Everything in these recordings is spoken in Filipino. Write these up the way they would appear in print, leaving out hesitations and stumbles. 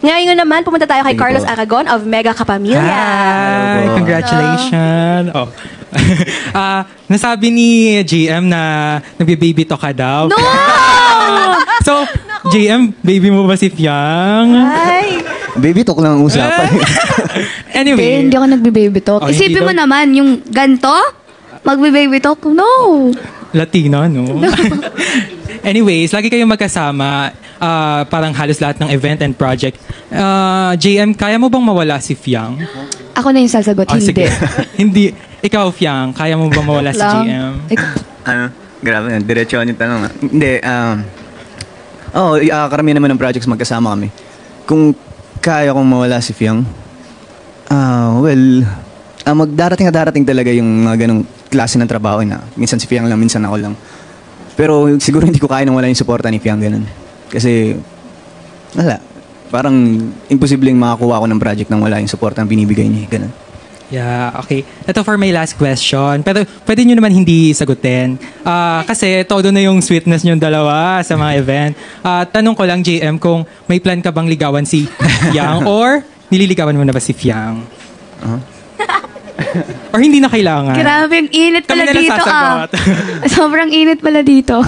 Ngayon naman, pumunta tayo kay Thank you Carlos po. Aragon of Mega Kapamilya. Hi! Hello. Congratulations! Oh. Nasabi ni JM na nagbe-baby to ka daw. No! So, JM, baby mo ba si Fiang? Ay! Baby talk lang ang usapan. Anyway. Hindi ako nagbe-baby talk. Oh, Isipin hindi mo daw. naman, yung ganto, magbe-baby talk. No! Latina, no? Anyways, lagi kayong magkasama. Parang halos lahat ng event and project. JM, kaya mo bang mawala si Fiang? Ako na yung sasagot, hindi. Sige. Hindi. Ikaw, Fiang, kaya mo bang mawala si Lang. JM? Ano? Grabe, diretso yung tanong. Hindi, karamihan naman ng projects magkasama kami. Kung kaya kong mawala si Fiang, darating talaga yung mga ganong klase ng trabaho na minsan si Fiang lang, minsan ako lang. Pero siguro hindi ko kaya nang wala yung suporta ni Fiang, ganun. Kasi, wala. Parang imposibleng makakuha ako ng project nang wala yung suporta ang binibigay niya, ganun. Yeah, okay. Ito for my last question. Pero pwede nyo naman hindi sagutin. Kasi todo na yung sweetness nyo dalawa sa mga event. Tanong ko lang, JM, kung may plan ka bang ligawan si Fiang or nililigawan mo na ba si Fiang? Or hindi na kailangan? Grabe, ang init Kami pala na lang dito sasagot. Sobrang init pala dito.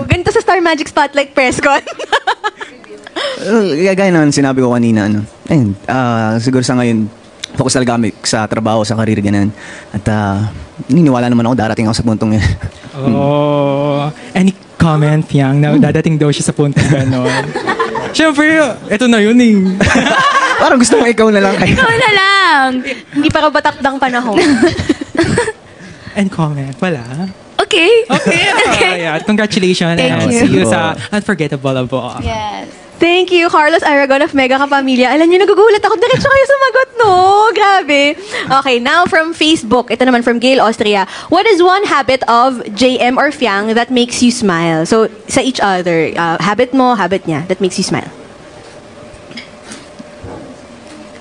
Ganito sa Star Magic Spotlight Press Con. Gaya naman sinabi ko kanina, siguro sa ngayon, focus talaga kami sa trabaho, sa karir, ganun. At niniwala naman ako, darating ako sa puntong yun. Oh, any comment, Fiang, na dadating daw siya sa punto gano'n? Siyempre, ito na yun eh. Parang gusto mo ikaw na lang. Ikaw na lang! Hindi pa kabatakdang panahon. And comment, wala. Okay. Okay. Yeah, congratulations. Thank and I'll you. see you sa Unforgettable of all. Yes. Thank you, Carlos Aragon of Mega Kapamilya. Alam niyo, nagugulat ako. Diretso kayo sumagot, no? Grabe. Okay, now from Facebook. Ito naman from Gail Austria. What is one habit of JM or Fiang that makes you smile? So, sa each other. Habit mo, habit niya that makes you smile.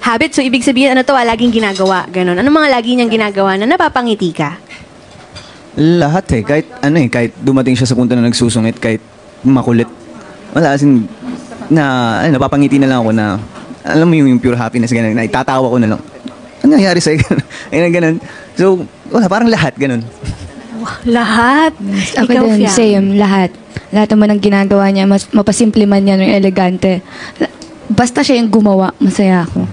Habit, so ibig sabihin, ano to, laging ginagawa. Ganon. Ano mga lagi niyang ginagawa na napapangiti ka? Lahat kahit dumating siya sa punto na nagsusungit, kahit makulit. Wala, napapangiti na lang ako na, alam mo yung pure happiness, ganun, na itatawa ko na lang. Ano nangyari sa'yo? Ganun. So, wala, parang lahat, ganun. Lahat. Ako Ikaw, din, Fiang. same, lahat. Lahat naman ng ginagawa niya, mas mapasimple man yan, or elegante. Basta siya yung gumawa, masaya ako.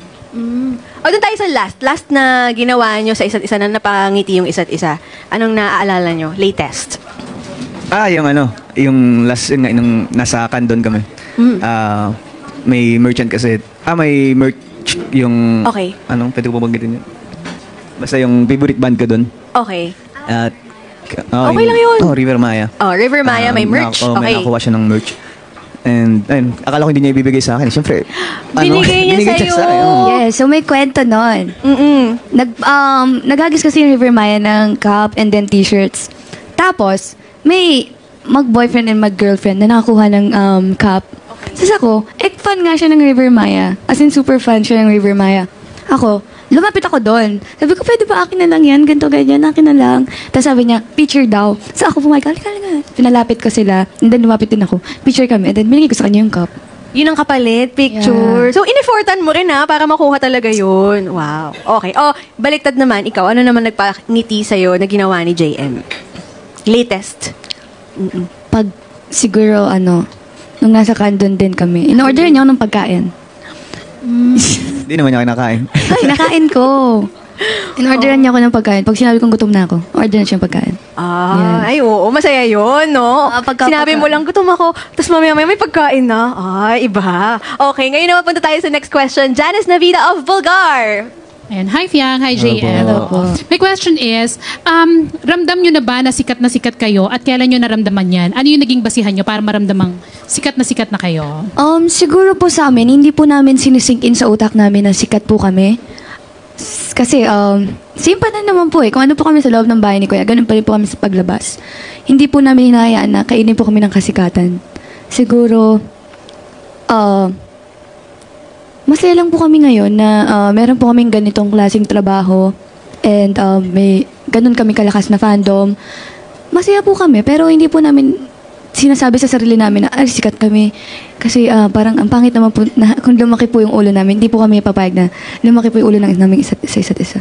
O, doon tayo sa last na ginawa nyo sa isa't isa na napangiti yung isa't isa. Anong naaalala nyo? Latest. Yung last, nung nasa Candon kami. May merchant kasi, may merch yung, Okay. pwede ko babanggitin yun? Basta yung favorite band ko dun. Okay. At, Okay lang yun. River Maya. Oh, River Maya, may merch. May Okay. nakuha siya ng merch. And, akala ko hindi niya ibibigay sa akin. Siyempre, Binigay niya sa'yo. sa akin. Oo. Yes, so may kwento nun. Naghagis kasi yung River Maya ng cup and then t-shirts. Tapos, may mag-boyfriend and mag-girlfriend na nakakuha ng cup. Tapos ako, fan nga siya ng River Maya. As in, super fan siya ng River Maya. Ako, lumapit ako doon. Sabi ko, pwede ba akin na lang yan? Ganto, ganyan, akin na lang. Tapos sabi niya, picture daw. So ako, pumayag, halika. Pinalapit ko sila. And then lumapit din ako. Picture kami. And then binigay ko sa kanya yung cup. Yun ang kapalit, picture. Yeah. So, in-effortan mo rin para makuha talaga yun. Wow. Okay. Oh, baliktad naman. Ikaw, ano naman nagpangiti sa'yo na ginawa ni JM? Latest. Pag siguro, nung nasa Candon din kami, in-order niya ako ng pagkain. Hindi naman niya kinakain. Ay, nakain ko. In-orderan niya ako ng pagkain. Pag sinabi kong gutom na ako, order na siya ng pagkain. Ay, oo. Masaya yun, no? Sinabi mo lang, gutom ako. Tapos mamaya may pagkain na. Ay, iba. Okay, ngayon naman punta tayo sa next question. Janice Navida of Bulgar. And hi, Fiang. Hi, JM. Hello po. My question is, ramdam nyo na ba na sikat kayo at kailan nyo naramdaman yan? Ano yung naging basihan nyo para maramdamang sikat na kayo? Siguro po sa amin, hindi po namin sinisink in sa utak namin na sikat po kami. Kasi, same pa na naman po eh. Kung ano po kami sa loob ng bahay ni Kuya, ganun pa rin po kami sa paglabas. Hindi po namin hinahayaan na kainin po kami ng kasikatan. Siguro, masaya lang po kami ngayon na meron po kaming ganitong klaseng trabaho and may ganun kami kalakas na fandom. Masaya po kami, pero hindi po namin sinasabi sa sarili namin na, ay, sikat kami. Kasi parang ang pangit naman po, na, kung lumaki po yung ulo namin, hindi po kami papayag na lumaki po yung ulo namin sa isa't isa.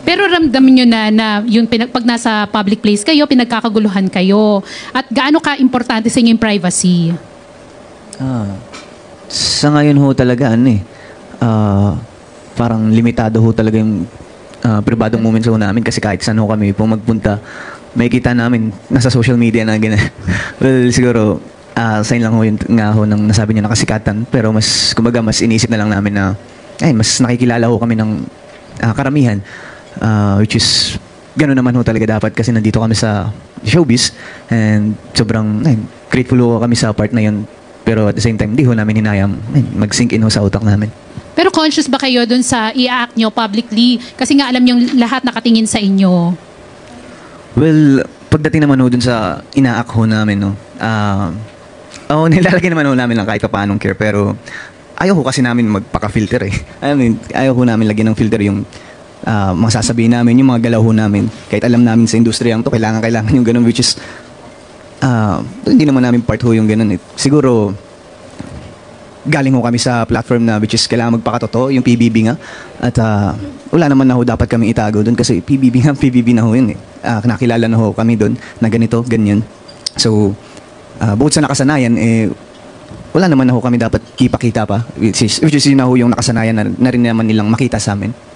Pero ramdam nyo na yung pag nasa public place kayo, pinagkakaguluhan kayo. At gaano ka-importante sa inyo yung privacy? Sa ngayon ho talaga, parang limitado ho talaga yung pribadong moments ho namin kasi kahit saan ho kami po magpunta, may kita namin nasa social media na ganyan. Well, siguro, sign lang ho yun nga ho nang nasabi niya na kasikatan. Pero mas, kumbaga, mas inisip na lang namin na, mas nakikilala ho kami ng karamihan. Which is, gano'n naman ho talaga dapat kasi nandito kami sa showbiz and sobrang grateful ho kami sa part na yun. Pero at the same time, hindi ho namin hinayang mag-sink in ho sa utak namin. Pero conscious ba kayo dun sa i-act nyo publicly? Kasi nga alam nyo lahat nakatingin sa inyo. Well, pagdating naman ho dun sa ina-act ho namin, nilalagay naman ho namin lang kahit pa paanong care. Pero ayaw ho kasi namin magpaka-filter ayaw ho namin lagyan ng filter yung mga sasabihin namin, yung mga galaw ho namin. Kahit alam namin sa industriyang to, kailangan yung ganun, which is, hindi naman namin part ho yung ganun. Siguro, galing ho kami sa platform na which is kailangan magpakatotoo, yung PBB nga. At wala naman na ho dapat kami itago doon kasi PBB na ho yun. Nakilala na ho kami doon na ganito, ganyan. So, bukod sa nakasanayan, wala naman na ho kami dapat kipakita pa. Which is yun na ho yung nakasanayan na rin naman nilang makita sa amin.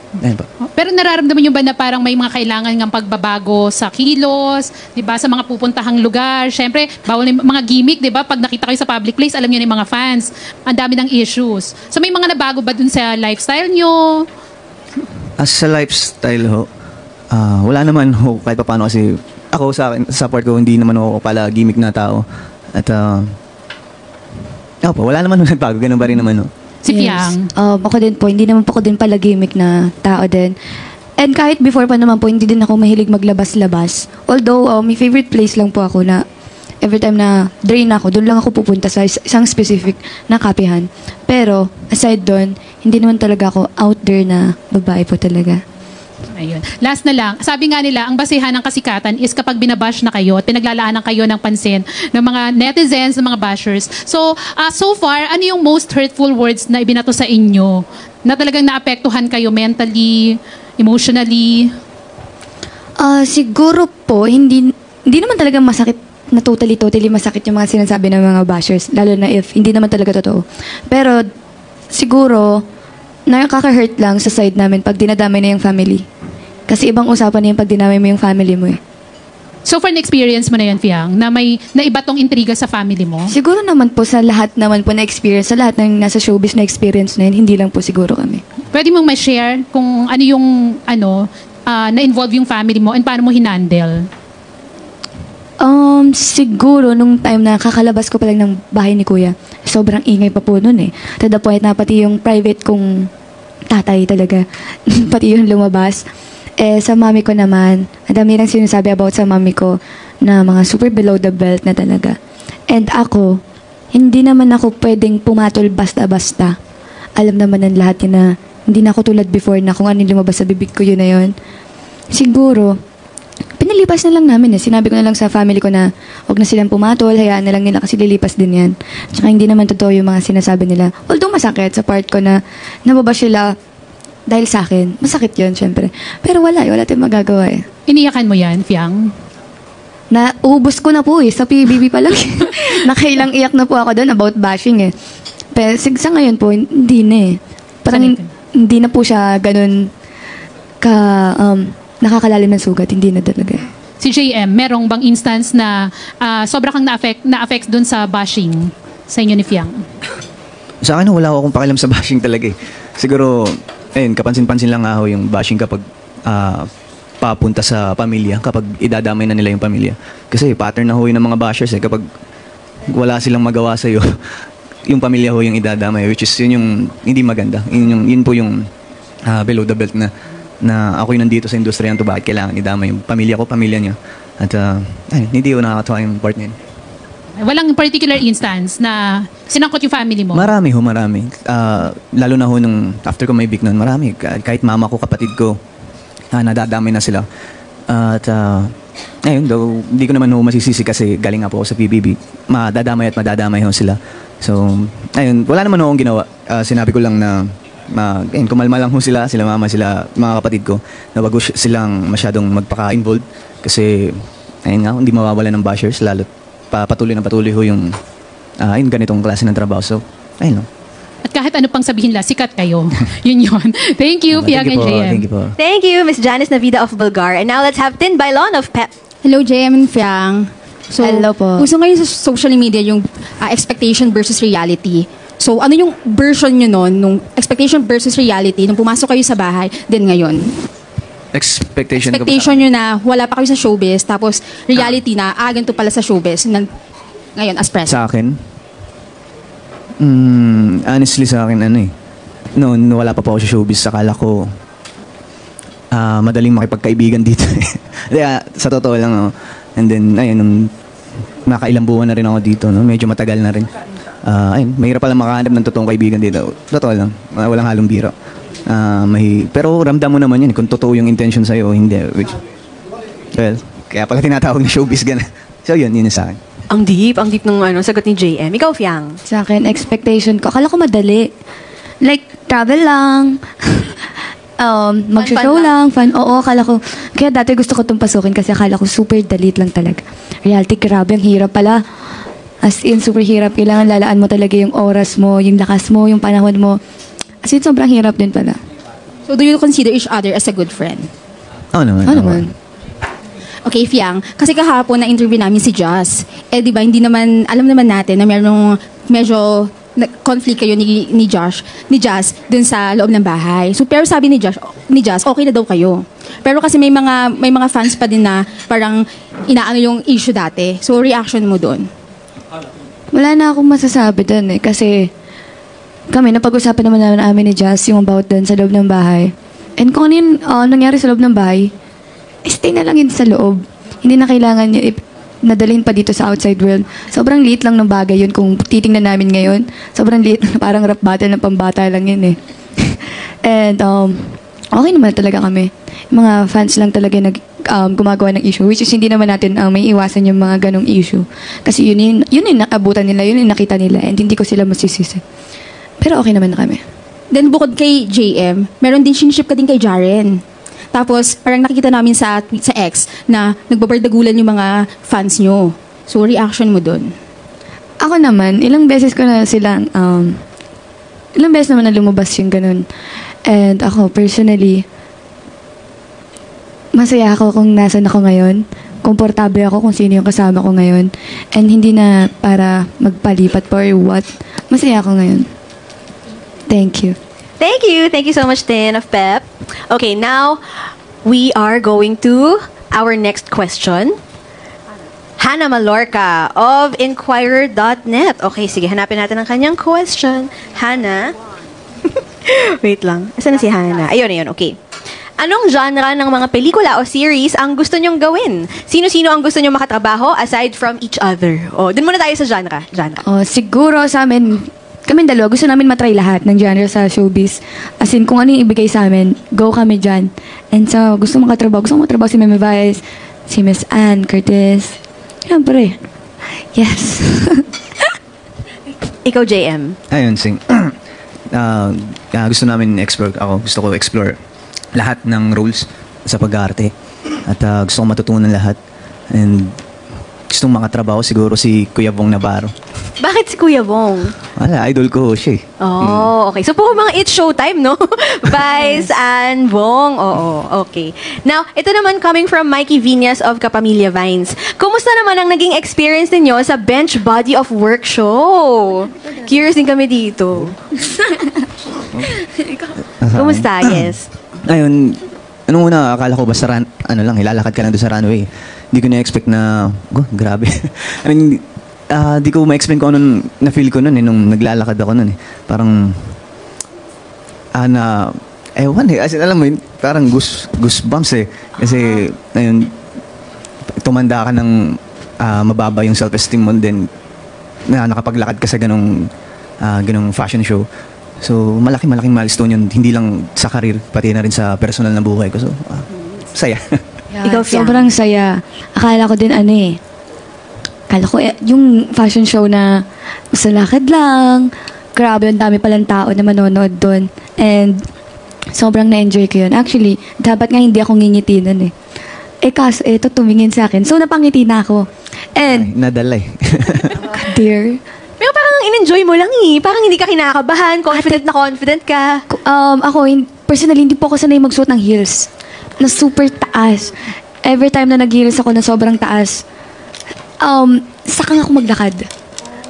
Pero nararamdaman nyo ba na parang may mga kailangan ng pagbabago sa kilos, 'di ba, sa mga pupuntahang lugar? Syempre, bawal yung mga gimmick, 'di ba? Pag nakita kayo sa public place, alam niyo na yung mga fans, ang dami ng issues. So may mga nabago ba dun sa lifestyle nyo? As sa lifestyle ho, wala naman ho kahit paano kasi ako sa part ko hindi naman ako pala gimmick na tao. At wala naman ho nagbago, ganun ba rin naman ho. Si Piang. Ako din po, hindi naman po ako din pala gimmick na tao din. And kahit before pa naman po, hindi din ako mahilig maglabas-labas. Although, may favorite place lang po ako na every time na drain ako, doon lang ako pupunta sa isang specific na kapihan. Pero, aside doon, hindi naman talaga ako out there na babae po talaga. Ayun. Last na lang, sabi nga nila, ang basihan ng kasikatan is kapag binabash na kayo at pinaglalaanan kayo ng pansin ng mga netizens, ng mga bashers. So, so far, ano yung most hurtful words na ibinato sa inyo na talagang naapektuhan kayo mentally, emotionally? Siguro po, hindi naman talaga masakit na totally masakit yung mga sinasabi ng mga bashers, lalo na if hindi naman talaga totoo. Pero, siguro, nakaka-hurt lang sa side namin pag dinadamay na yung family. Kasi ibang usapan na yung pag dinamay mo yung family mo eh. So far na-experience mo na yun, Fiang, na may naiba tong intriga sa family mo? Siguro naman po sa lahat naman po na experience, sa lahat ng nasa showbiz na experience na yun, hindi lang po siguro kami. Pwede mong ma-share kung ano yung na-involve yung family mo and paano mo hinandle? Siguro nung time na kakalabas ko pa lang ng bahay ni Kuya, sobrang ingay pa po nun eh. To the point na pati yung private kong tatay talaga, pati yung lumabas. Sa mami ko naman, ang dami lang sinasabi about sa mami ko na mga super below the belt na talaga. And ako, hindi naman ako pwedeng pumatol basta-basta. Alam naman ng lahat yun na hindi na ako tulad before na kung ano yung lumabas sa bibig ko yun na yun. Siguro, pinalipas na lang namin eh. Sinabi ko na lang sa family ko na huwag na silang pumatol, hayaan na lang nila kasi lilipas din yan. Tsaka hindi naman totoo yung mga sinasabi nila. Although masakit sa part ko na nababash sila dahil sa akin. Masakit yun, syempre. Pero wala tayong magagawa eh. Iniyakan mo yan, Fiang? Naubos ko na po eh. Sa PBB pa lang. Nakailang iyak na po ako doon about bashing eh. Pero sa ngayon po, hindi na eh. Parang hindi na po siya ganun nakakalalim ng sugat. Hindi na talaga. Si JM, merong bang instance na sobra kang na-affect dun sa bashing sa inyo ni Fiang? Sa akin, wala akong pakialam sa bashing talaga eh. Siguro, kapansin-pansin lang ako yung bashing kapag papunta sa pamilya, kapag idadamay na nila yung pamilya. Kasi pattern na ho yun ng mga bashers eh. Kapag wala silang magawa sa'yo, yung pamilya ho yung idadamay, which is yun yung hindi maganda. Yun po yung below the belt na ako yung nandito sa industriya to, bakit kailangan idamay yung pamilya ko, pamilya niya. At hindi ko nakakatawa yung part niya. Walang particular instance na sinangkot yung family mo? Marami. Lalo na ho nung after ko may big noon, marami. Kahit mama ko, kapatid ko, nadadamay na sila. At ayun, though, hindi ko naman ho masisisi kasi galing nga po ako sa PBB. Madadamay at madadamay ho sila. So, ayun, wala naman ho akong ginawa. Sinabi ko lang na ayun, kumalma lang ho sila mama, sila mga kapatid ko, na wag ho silang masyadong magpaka-involved kasi ayun nga, hindi mawawala ng bashers, lalo't patuloy ho yung ayun, ganitong klase ng trabaho. So, ayun lang. At kahit ano pang sabihin la, sikat kayo. Yun. Thank you, Fiang and JM. Thank you po. Thank you, Miss Janice Navida of Bulgar. And now let's have Tin Bailon of PEP. Hello, JM and Fiang. So, Hello po. Gusto ngayon sa social media yung expectation versus reality. So, ano yung version nyo nun, nung expectation versus reality, nung pumasok kayo sa bahay, din ngayon? Expectation Nyo na wala pa kayo sa showbiz, tapos reality na, ganito pala sa showbiz, ngayon, as present. sa akin, honestly sa akin, noon wala pa po ako sa showbiz, akala ko madaling makipagkaibigan dito. Sa totoo lang, and then, ayun, nung nakailang buwan na rin ako dito, no? Medyo matagal na rin. Ayun, mahirap pala makahanap ng totoong kaibigan dito. Totoo lang, walang halong biro. Pero ramdam mo naman yun, kung totoo yung intention sa'yo o hindi. Well, kaya pala tinatawag na showbiz gana. So yun sa akin. Ang deep ng sagot ni JM. Ikaw, Fiang. Sa akin, expectation ko, akala ko madali. Like, travel lang. Mag-show Fun lang, fun. Oo, akala ko. Kaya dati gusto ko itong pasukin kasi akala ko super dalit lang talaga. Reality, grabe, ang hirap pala. As in, super hirap. Kailangan lalaan mo talaga yung oras mo, yung lakas mo, yung panahon mo. As in, sobrang hirap din pala. So, do you consider each other as a good friend? Oo naman. Ano naman? Okay, Fiang. Kasi kahapon na interview namin si Jazz. Di ba, hindi naman, alam naman natin na merong medyo conflict kayo ni Jazz dun sa loob ng bahay. So, pero sabi ni Jazz, okay na daw kayo. Pero kasi may mga fans pa din na parang inaano yung issue dati. So, reaction mo dun? Wala na akong masasabi doon kasi kami, napag-usapan naman namin ni Jazz yung about doon sa loob ng bahay. And kung ano yung nangyari sa loob ng bahay, stay na lang yun sa loob. Hindi na kailangan yun nadalhin pa dito sa outside world. Sobrang liit lang ng bagay yun kung titingnan namin ngayon. Sobrang liit, parang rap battle ng pambata lang yun eh. And okay naman talaga kami. Yung mga fans lang talaga gumagawa ng issue, which is hindi naman natin may iwasan yung mga ganong issue. Kasi yun yung nakabutan nila, yun yung nakita nila, and hindi ko sila masisisi. Pero okay naman na kami. Then bukod kay JM, meron din siniship ka din kay Jaren. Tapos parang nakikita namin sa X na nagbabardagulan yung mga fans nyo. So reaction mo dun? Ako naman, ilang beses naman na lumabas yung ganun. And ako, personally, masaya ako kung nasan ako ngayon. Komportable ako kung sino yung kasama ko ngayon. And hindi na para magpalipat pa or what. Masaya ako ngayon. Thank you. Thank you. Thank you so much, Tin of PEP. Okay, now we are going to our next question. Hannah Malorca of Inquirer.net. Okay, sige, hanapin natin ang kanyang question. Hannah. Wait lang. Asan na si Hannah? Ayun, okay. Anong genre ng mga pelikula o series ang gusto nyong gawin? Sino-sino ang gusto nyong makatrabaho aside from each other? Dun muna tayo sa genre. Siguro sa amin, kami dalawa, gusto namin matry lahat ng genre sa showbiz. As in, kung ano yung ibigay sa amin, go kami dyan. And so, gusto makatrabaho si Meme Vice, si Miss Ann Curtis. Siyempre. Yes. Ikaw, JM. Ayun, gusto namin gusto ko explore lahat ng roles sa pag-arte. At gusto ko matutunan lahat. And gustong makatrabaho siguro si Kuya Bong Navarro. Bakit si Kuya Bong? Wala, idol ko siya eh. Okay. So, puro mga It's Showtime, no? Vice and Bong. Okay. Now, ito naman coming from Mikey Viñas of Kapamilya Vines. Kumusta naman ang naging experience ninyo sa Bench Body of Work show? Curious din kami dito. Kumusta? Yes. Ayun, una, akala ko basta hilalakad ka lang doon sa runway. Hindi ko na-expect na, grabe. I mean, di ko ma-explain kung ano na-feel ko nun nung naglalakad ako nun Parang, ewan as in, alam mo yun, parang goosebumps Kasi, ayun, tumanda ka ng mababa yung self-esteem mo, then, nakapaglakad ka sa ganong fashion show. So, malaking milestone yun. Hindi lang sa career, pati na rin sa personal na buhay ko. So, saya. Ikaw, Fiang. Sobrang saya. Akala ko din akala ko yung fashion show na sa lakad lang. Grabe, ang dami palang tao na manonood doon. And sobrang na-enjoy ko yun. Actually, dapat nga hindi ako ngingiti nun kaso ito tumingin sa akin. So, napangiti na ako. And, Nadala eh. dear, Pero parang in-enjoy mo lang Parang hindi ka kinakabahan, confident ka. ako, personally, hindi po ako sanay magsuot ng heels. Na super taas. Every time na nag-heels ako na sobrang taas, sakang ako maglakad.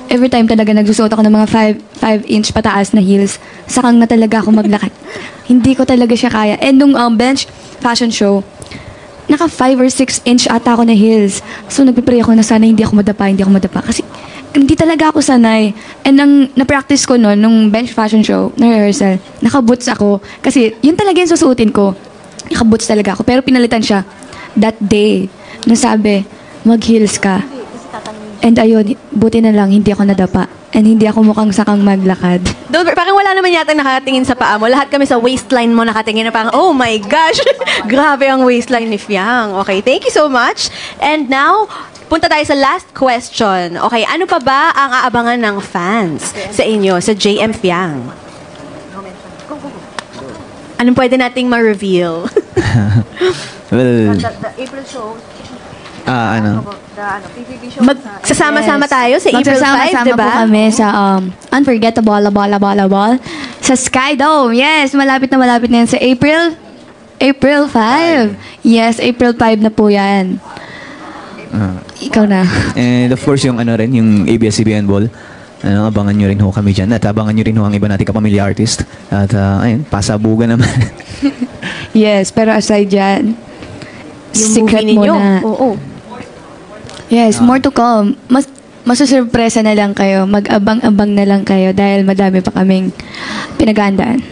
Every time talaga nagsusuot ako ng mga 5-inch pataas na heels, sakang na talaga ako maglakad. Hindi ko talaga siya kaya. And nung bench fashion show, naka 5 or 6 inch ata ako na heels. So nagpipray ako na sana hindi ako madapa. Kasi hindi talaga ako sanay. And ang na-practice ko noon, nung bench fashion show, na rehearsal, naka-boots ako. Kasi yun talaga yung susuotin ko. Naka-boots talaga ako. Pero pinalitan siya that day. Nasabi, mag-heels ka. And ayun, buti na lang, hindi ako nadapa. And hindi ako mukhang sakang maglakad. Parang wala naman yata nakatingin sa paa mo. Lahat kami sa waistline mo nakatingin na parang, oh my gosh, grabe ang waistline ni Fiang. Okay, thank you so much. And now, punta tayo sa last question. Okay, ano pa ba ang aabangan ng fans sa inyo, sa JM Fiang? Anong pwede nating ma-reveal? Well, The April show, magsasama-sama tayo sa April 5, Magsasama-sama diba? po kami sa Unforgettable Bala sa Sky Dome. Yes, malapit na yan sa April 5. Yes, April 5 na po yan. Ikaw na. and of course, yung yung ABS-CBN Ball. Abangan nyo rin kami dyan. At abangan nyo rin ang iba nating kapamilya artist. At ayun, pasabugan naman. Yes, pero aside dyan, Yung secret movie ninyo. muna. Oo. Yes, more to come. Masusurpresa na lang kayo. Mag-abang-abang na lang kayo dahil madami pa kaming pinagandaan.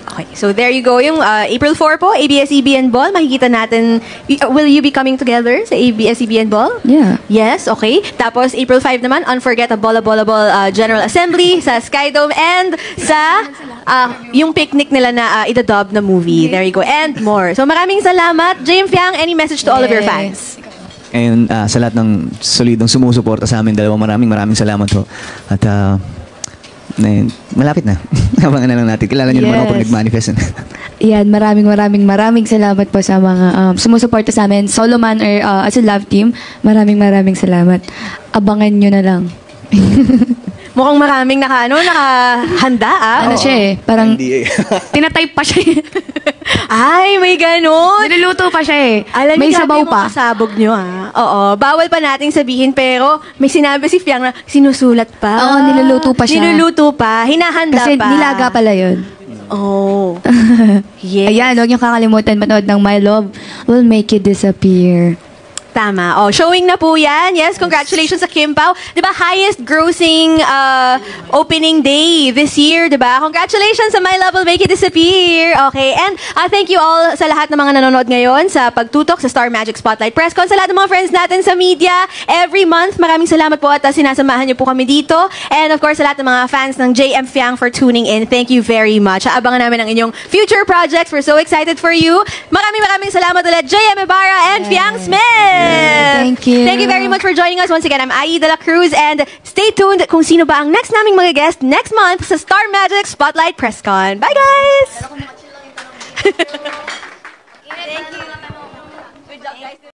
Okay, so there you go. Yung April 4 po, ABS-CBN Ball. Makikita natin, will you be coming together sa ABS-CBN Ball? Yeah. Yes, okay. Tapos April 5 naman, Unforgettable General Assembly sa Sky Dome and sa yung picnic nila na idadub na movie. There you go. And more. So maraming salamat. JM Fiang, any message to all of your fans? And sa lahat ng solidong sumusuporta sa amin maraming salamat po. At malapit na. Abangan na lang natin. Kilala nyo naman ako pag nag-manifest. Yan, maraming salamat po sa mga sumusuporta sa amin. Solo man or as a love team, maraming salamat. Abangan nyo na lang. Mukhang maraming nakahanda Ano siya parang tinatype pa siya Ay, may ganun. Niluluto pa siya Alam may niyo, sabaw grabe yung pa. kasabog niyo Oo, bawal pa nating sabihin pero may sinabi si Fiang na sinusulat pa. Oo, niluluto pa siya. Niluluto pa, hinahanda Kasi pa. nilaga pala yun. Oh. Yes. Ayan, huwag niyo kakalimutan manood ng My Love Will Make You Disappear. Tama. Oh, showing na po yan. Yes, congratulations sa Kim Pao. Diba, highest grossing opening day this year, diba? Congratulations sa My Love Will Make It Disappear. Okay, and thank you all sa lahat ng mga nanonood ngayon sa pagtutok sa Star Magic Spotlight Press Con. Sa lahat ng mga friends natin sa media, every month, maraming salamat po at sinasamahan niyo po kami dito. And of course, sa lahat ng mga fans ng JM Fiang for tuning in, thank you very much. Abangan namin ang inyong future projects. We're so excited for you. Maraming salamat ulit, JM Ibarra and Fiang Smith! Thank you. Thank you very much for joining us. Once again, I'm Ai de la Cruz and stay tuned kung sino ba ang next naming mga guest next month sa Star Magic Spotlight Press Con. Bye, guys! Thank you.